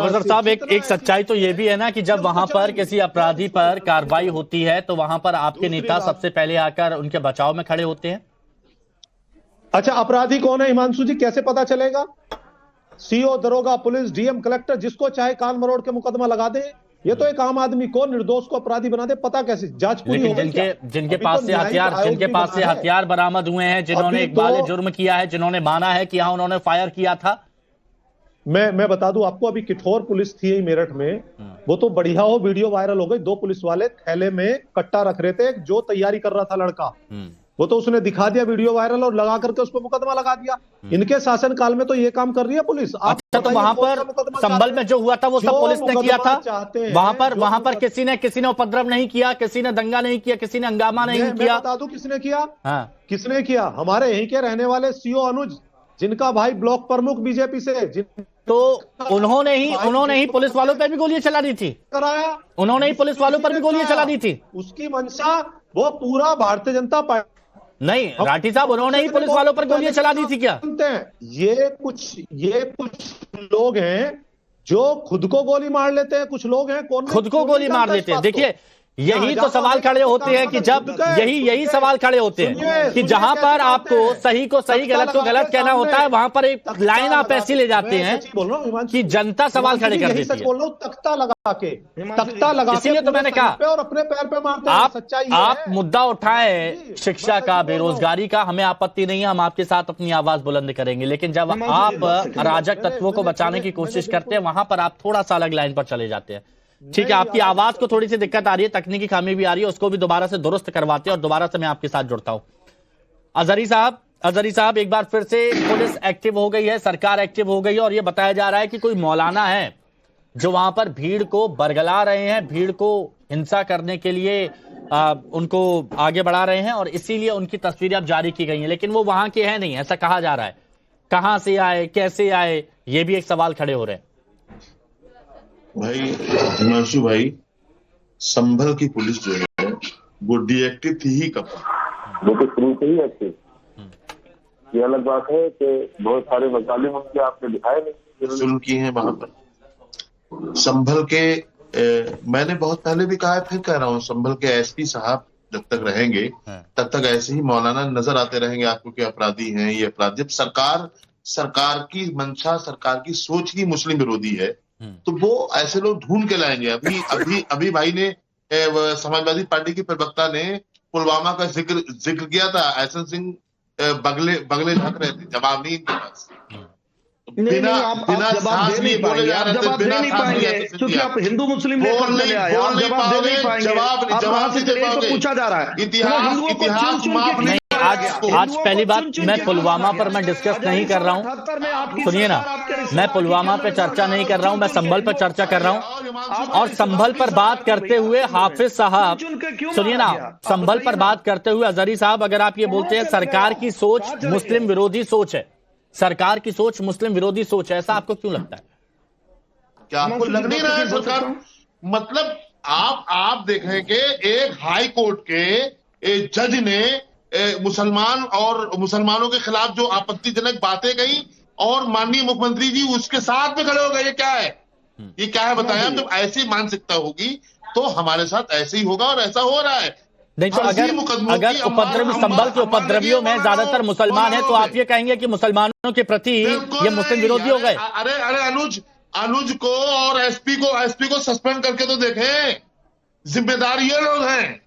अफजल साहब, एक सच्चाई तो ये भी है ना कि जब वहां पर किसी अपराधी पर कार्रवाई होती है तो वहां पर आपके नेता सबसे पहले आकर उनके बचाव में खड़े होते हैं। अच्छा, अपराधी कौन है हिमांशु जी, कैसे पता चलेगा? सीओ, दरोगा, पुलिस, डीएम, कलेक्टर, जिसको चाहे कान मरोड़ के मुकदमा लगा दे। ये तो एक आम आदमी को, निर्दोष को अपराधी बना दे, पता कैसे? जांच पूरी हो गई क्या? जिनके पास से हथियार बरामद हुए हैं, जिन्होंने इकबाल जुर्म किया है, जिन्होंने माना है कि हाँ उन्होंने फायर किया था। मैं बता दूं आपको, अभी किठौर पुलिस थी मेरठ में, वो तो बढ़िया हो, वीडियो वायरल हो गई। 2 पुलिस वाले थैले में कट्टा रख रहे थे, जो तैयारी कर रहा था लड़का, वो तो उसने दिखा दिया वीडियो वायरल, और लगा करके उस पर मुकदमा लगा दिया। इनके शासन काल में तो ये काम कर रही है पुलिस। अच्छा, तो वहां पर संभल में जो हुआ था वो सब पुलिस ने किया था? वहां पर किसी ने उपद्रव नहीं किया, किसी ने दंगा नहीं किया, किसी ने हंगामा नहीं किया? मैं बता दूं किसने किया। किसने किया? हमारे यहीं के रहने वाले सीओ अनुज, जिनका भाई ब्लॉक प्रमुख बीजेपी से, तो उन्होंने ही पुलिस वालों पर भी गोलियां चला दी थी। कराया उन्होंने ही पुलिस वालों पर भी गोलियां चला दी थी। उसकी मंशा वो पूरा भारतीय जनता पार्टी नहीं, राठी साहब, उन्होंने ही पुलिस वालों पर गोलियां चला दी थी क्या? ये कुछ लोग हैं जो खुद को गोली मार लेते हैं, कुछ लोग हैं कौन खुद को गोली मार लेते हैं। देखिए, यही तो सवाल खड़े होते हैं कि जब यही सवाल खड़े होते हैं कि जहां पर आपको सही को सही, गलत को गलत कहना होता है, वहां पर एक लाइन आप ऐसी ले जाते हैं कि जनता सवाल खड़े कर देती है। तख्ता लगा के, इसीलिए तो मैंने कहा, और अपने पैर पे मारते हैं। सच्चाई आप मुद्दा उठाए शिक्षा का, बेरोजगारी का, हमें आपत्ति नहीं है, हम आपके साथ अपनी आवाज बुलंद करेंगे। लेकिन जब आप अराजक तत्वों को बचाने की कोशिश करते हैं, वहां पर आप थोड़ा सा अलग लाइन पर चले जाते हैं। ठीक है, आपकी आवाज को थोड़ी सी दिक्कत आ रही है, तकनीकी खामी भी आ रही है, उसको भी दोबारा से दुरुस्त करवाते हैं और दोबारा से मैं आपके साथ जुड़ता हूं। अजहरी साहब, एक बार फिर से पुलिस एक्टिव हो गई है, सरकार एक्टिव हो गई है, और यह बताया जा रहा है कि कोई मौलाना है जो वहां पर भीड़ को बरगला रहे हैं, भीड़ को हिंसा करने के लिए उनको आगे बढ़ा रहे हैं, और इसीलिए उनकी तस्वीरें अब जारी की गई हैं। लेकिन वो वहां के हैं नहीं, ऐसा कहा जा रहा है। कहां से आए, कैसे आए, ये भी एक सवाल खड़े हो रहे हैं। भाई हिमांशु भाई, संभल की पुलिस जो है वो डीएक्टिव थी ही कब? वो तो शुरू से ही एक्टिव। ये अलग बात है कि बहुत सारे मसाले उनके आपने दिखाए नहीं, शुरू की हैं वहां पर। संभल के मैंने बहुत पहले भी कहा है, फिर कह रहा हूँ, संभल के एसपी साहब जब तक रहेंगे तब तक ऐसे ही मौलाना नजर आते रहेंगे आपको कि अपराधी हैं ये अपराधी। जब सरकार की मंशा, सरकार की सोच ही मुस्लिम विरोधी है, तो वो ऐसे लोग ढूंढ के लाएंगे। अभी भाई ने समाजवादी पार्टी के प्रवक्ता ने पुलवामा का जिक्र किया था। एहसन सिंह बगले झांक रहे थे, जवाब नहीं इनके पास। बिना जवाब दे नहीं पाएंगे, आप जवाब दे नहीं पाएंगे क्योंकि आप हिंदू मुस्लिम लेकर चले आए, आप जवाब दे नहीं पाएंगे। जवाब से पूछा जा रहा है, इतिहास माफ नहीं। आज पहली बात, मैं पुलवामा पर मैं डिस्कस नहीं कर रहा हूं, सुनिए ना, मैं पुलवामा पे चर्चा नहीं कर रहा हूं, मैं संभल पर चर्चा कर रहा हूं। और संभल पर बात करते हुए हाफिज साहब, सुनिए ना, संभल पर बात करते हुए अजहरी साहब, अगर आप ये बोलते हैं सरकार की सोच मुस्लिम विरोधी सोच है, सरकार की सोच मुस्लिम विरोधी सोच है, ऐसा आपको क्यों लगता है? क्या आपको लग नहीं रहा है सरकार? मतलब आप देख रहे हैं कि एक हाई कोर्ट के जज ने मुसलमान और मुसलमानों के खिलाफ जो आपत्तिजनक बातें कही, और माननीय मुख्यमंत्री जी उसके साथ में खड़े हो गए। ये क्या है? ये क्या है बताएं। जब ऐसी मानसिकता होगी तो हमारे साथ ऐसे ही होगा, और ऐसा हो रहा है। नहीं तो अगर उपद्रवी, संभल के उपद्रवियों में ज्यादातर मुसलमान हैं, तो आप ये कहेंगे कि मुसलमानों के प्रति ये मुस्लिम विरोधी हो गए? अरे अनुज को और एसपी को सस्पेंड करके तो देखें, जिम्मेदार ये लोग हैं।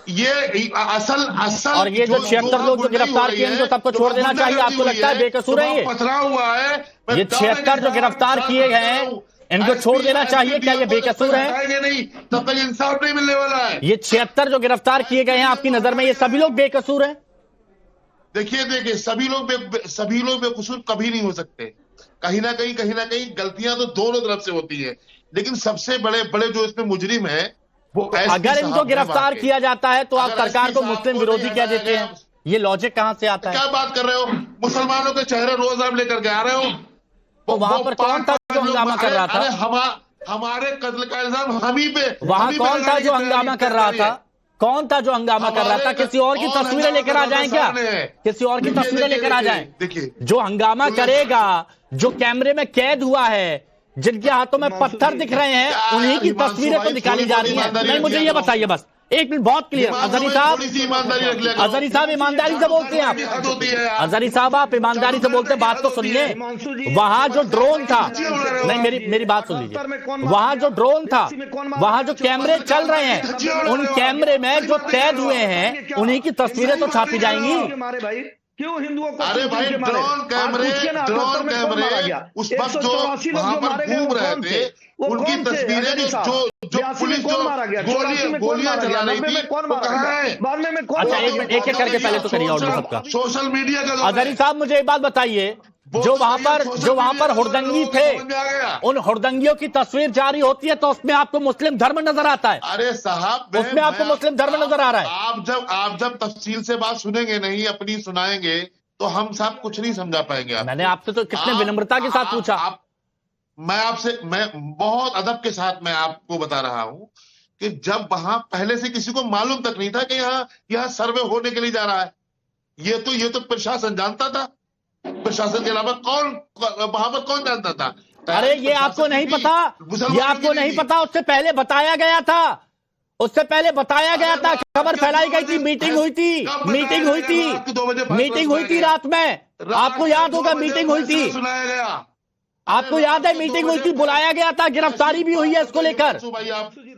ये असल और ये जो 76 लोग जो गिरफ्तार किए इनको सबको छोड़ देना चाहिए, आपको लगता है बेकसूर है ये? पथरा हुआ है ये 76 जो गिरफ्तार किए गए हैं इनको छोड़ देना चाहिए, क्या ये बेकसूर है? नहीं, तब तक इंसाफ नहीं मिलने वाला है। ये 76 जो गिरफ्तार किए गए हैं आपकी नजर में ये सभी लोग बेकसूर हैं? देखिए सभी लोग बेकसूर कभी नहीं हो सकते। कहीं ना कहीं गलतियां तो दोनों तरफ से होती है, लेकिन सबसे बड़े जो इसमें मुजरिम है वो अगर इनको गिरफ्तार किया जाता है तो आप सरकार को मुस्लिम विरोधी कह देते हैं। ये लॉजिक कहां से आता है? क्या बात कर रहे हो? मुसलमानों के चेहरे रोज आप लेकर के आ रहे हो। तो वहां पर कौन था जो हंगामा कर रहा था? हमारे कत्ल का इल्जाम हम ही पे। वहां कौन था जो हंगामा कर रहा था? कौन था जो हंगामा कर रहा था? किसी और की तस्वीरें लेकर आ जाएं क्या? किसी और की तस्वीरें लेकर आ जाएं? देखिए, जो हंगामा करेगा, जो कैमरे में कैद हुआ है, जिनके हाथों में पत्थर दिख रहे हैं, उन्हीं की तस्वीरें तो निकाली जा रही हैं। नहीं, मुझे ये बताइए बस एक मिनट, बहुत क्लियर। अजहरी साहब ईमानदारी से बोलते हैं आप। अजहरी साहब आप ईमानदारी से बोलते हैं, बात तो सुनिए। वहां जो ड्रोन था, नहीं मेरी बात सुन लीजिए। वहां जो ड्रोन था, वहां जो कैमरे चल रहे हैं, उन कैमरे में जो कैद हुए हैं उन्हीं की तस्वीरें तो छापी जाएंगी। क्यों हिंदुओं को? अरे भाई ड्रोन कैमरे उस वक्त जो वहां पर घूम रहे थे, उनकी तस्वीरें जो पुलिस जो गोलियां चला रही थी, कहाँ है? अच्छा एक मिनट, एक एक करके पहले तो करिए ऑडियो सबका। सोशल मीडिया का अजहरी साहब मुझे एक बात बताइए, जो वहां पर हुड़दंगी थे, उन हुड़दंगियों की तस्वीर जारी होती है तो उसमें आपको मुस्लिम धर्म नजर आता है? अरे साहब, उसमें आपको मुस्लिम धर्म नजर आ रहा है? आप जब तफसील से बात सुनेंगे नहीं, अपनी सुनाएंगे, तो हम साहब कुछ नहीं समझा पाएंगे। मैंने आपसे तो कितने विनम्रता के साथ पूछा। मैं बहुत अदब के साथ मैं आपको बता रहा हूं कि जब वहां पहले से किसी को मालूम तक नहीं था कि यहाँ सर्वे होने के लिए जा रहा है। ये तो प्रशासन जानता था। प्रशासन के अलावा वहां पर कौन जानता था? अरे ये आपको नहीं पता, ये आपको नहीं पता। उससे पहले बताया गया था, उससे पहले बताया गया था, खबर फैलाई गई थी, मीटिंग हुई थी रात में। आपको याद होगा मीटिंग हुई थी, सुनाया गया। आपको याद है मीटिंग हुई थी, बुलाया गया था, गिरफ्तारी भी हुई है इसको लेकर,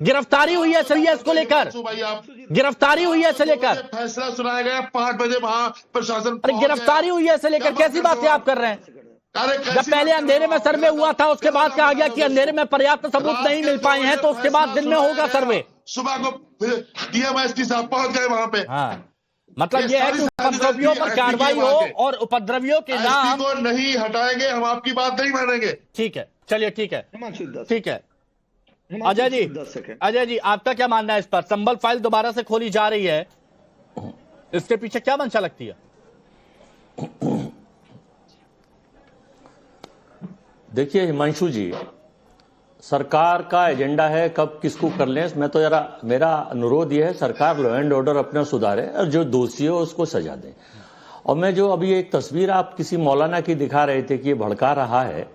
गिरफ्तारी हुई है इसको लेकर, गिरफ्तारी हुई है इसे लेकर, फैसला सुनाया गया 5 बजे वहां प्रशासन। अरे गिरफ्तारी हुई है इसे लेकर, कैसी बातें आप कर रहे हैं? जब पहले अंधेरे में सर्वे हुआ था, उसके बाद कहा गया कि अंधेरे में पर्याप्त सबूत नहीं मिल पाए हैं, तो उसके बाद दिन में होगा सर्वे। सुबह को डीएमएसपी साहब पहुंच गए वहां पे। हाँ, मतलब ये है कि उपद्रवियों पर कार्रवाई हो और उपद्रवियों के नाम को नहीं हटाएंगे, हम आपकी बात नहीं मानेंगे। ठीक है, चलिए ठीक है, ठीक है। अजय जी आपका क्या मानना है इस पर? संभल फाइल दोबारा से खोली जा रही है, इसके पीछे क्या मंशा लगती है? देखिए हिमांशु जी, सरकार का एजेंडा है कब किसको कर लें। मैं तो जरा, मेरा अनुरोध यह है सरकार लॉ एंड ऑर्डर अपना सुधारे और जो दोषी हो उसको सजा दें। और मैं जो अभी एक तस्वीर आप किसी मौलाना की दिखा रहे थे कि ये भड़का रहा है,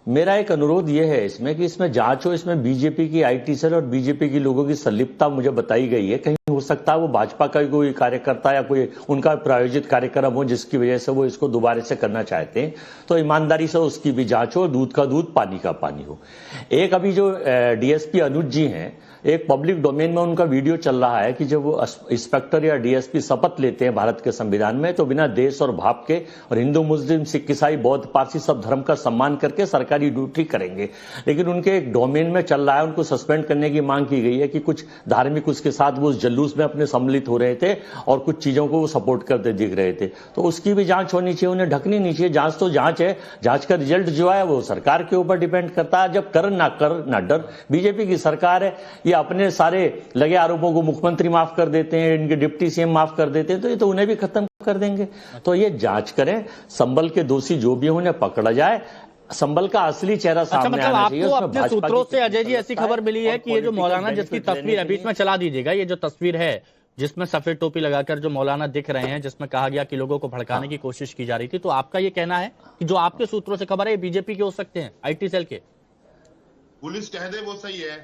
मेरा एक अनुरोध यह है इसमें कि इसमें जांच हो। इसमें बीजेपी की आईटी सेल और बीजेपी के लोगों की संलिप्तता मुझे बताई गई है। कहीं हो सकता है वो भाजपा का कोई कार्यकर्ता या कोई उनका प्रायोजित कार्यक्रम हो जिसकी वजह से वो इसको दोबारा से करना चाहते हैं, तो ईमानदारी से उसकी भी जांच हो, दूध का दूध पानी का पानी हो। एक अभी जो डीएसपी अनुज जी हैं, एक पब्लिक डोमेन में उनका वीडियो चल रहा है कि जब वो इंस्पेक्टर या डीएसपी शपथ लेते हैं भारत के संविधान में, तो बिना देश और भाव के, और हिंदू मुस्लिम सिख ईसाई बौद्ध पारसी सब धर्म का सम्मान करके सरकारी ड्यूटी करेंगे। लेकिन उनके एक डोमेन में चल रहा है, उनको सस्पेंड करने की मांग की गई है कि कुछ धार्मिक उसके साथ वो जुलूस में अपने सम्मिलित हो रहे थे और कुछ चीजों को वो सपोर्ट करते दिख रहे थे। तो उसकी भी जांच होनी चाहिए, उन्हें ढकनी नहीं चाहिए। जांच तो जांच है, जांच का रिजल्ट जो है वो सरकार के ऊपर डिपेंड करता है। जब कर ना डर, बीजेपी की सरकार है, ये अपने सारे लगे आरोपों को मुख्यमंत्री माफ कर देते हैं, इनके डिप्टी सीएम माफ कर देते हैं, तो ये तो उन्हें भी खत्म कर देंगे। तो ये जांच करें, संभल के दोषी जो भी उन्हें पकड़ा जाए, संभल का असली चेहरा सामने आना चाहिए। आपको अपने सूत्रों से अजय जी ऐसी खबर मिली है कि ये जो मौलाना जिसकी तस्वीर है, बीच में चला दीजिएगा, ये जो तस्वीर है जिसमें सफेद टोपी लगाकर जो मौलाना दिख रहे हैं, जिसमें कहा गया कि लोगों को भड़काने की कोशिश की जा रही थी, तो आपका ये कहना है कि जो आपके सूत्रों से खबर है ये बीजेपी के हो सकते हैं, आईटी सेल के? पुलिस कह दे वो सही है,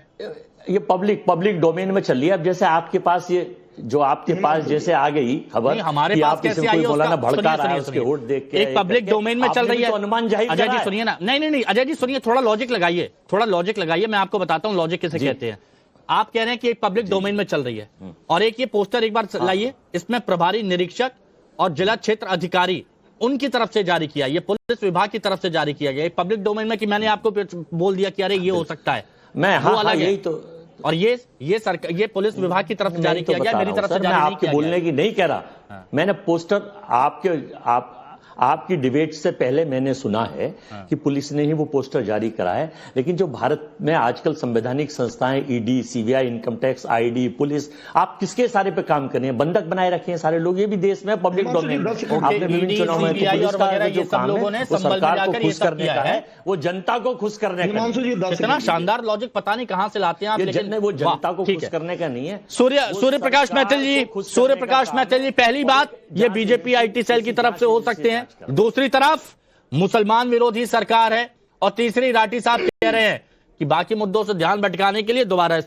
ये पब्लिक डोमेन में चल रही है। अब जैसे आपके पास ये जो आपके पास जैसे आ गई खबर, हमारे पास कैसे आई? मौलाना भड़का रहा है, उसके वोट देख के एक पब्लिक डोमेन में चल रही है, अनुमान जाहिर। अजय जी सुनिए ना, नहीं अजय जी सुनिए, थोड़ा लॉजिक लगाइए, मैं आपको बताता हूँ लॉजिक किसे कहते हैं। आप कह रहे हैं कि एक पब्लिक डोमेन में चल रही है, और एक ये पोस्टर एक बार लाइए, इसमें प्रभारी निरीक्षक और जिला क्षेत्र अधिकारी उनकी तरफ से जारी किया, ये पुलिस विभाग की तरफ से जारी किया गया। पब्लिक डोमेन में कि मैंने आपको बोल दिया कि अरे ये हो सकता है, मैं वो अलग है। तो और ये सरकार, ये पुलिस विभाग की तरफ से जारी किया गया, मेरी तरफ से जारी नहीं किया गया। बोलने की नहीं कह रहा, मैंने पोस्टर आपकी डिबेट से पहले मैंने सुना है कि पुलिस ने ही वो पोस्टर जारी करा है। लेकिन जो भारत में आजकल संवैधानिक संस्थाएं, ED, CBI, income tax, ID, police, आप किसके सारे पे काम कर रहे हैं? बंधक बनाए रखे हैं सारे लोग, ये भी देश में पब्लिक डोमेन। आपने विभिन्न चुनाव में पुलिस का जो काम है वो सरकार को खुश करने का है, वो जनता को खुश करने का है। इतना शानदार लॉजिक पता नहीं कहां से लाते हैं आप, लेकिन वो जनता को खुश करने का नहीं है। सूर्य प्रकाश मैथिल जी, पहली बात ये बीजेपी आईटी सेल की तरफ से हो सकते हैं, दूसरी तरफ मुसलमान विरोधी सरकार है, और तीसरी राठी साहब कह रहे हैं कि बाकी मुद्दों से ध्यान भटकाने के लिए दोबारा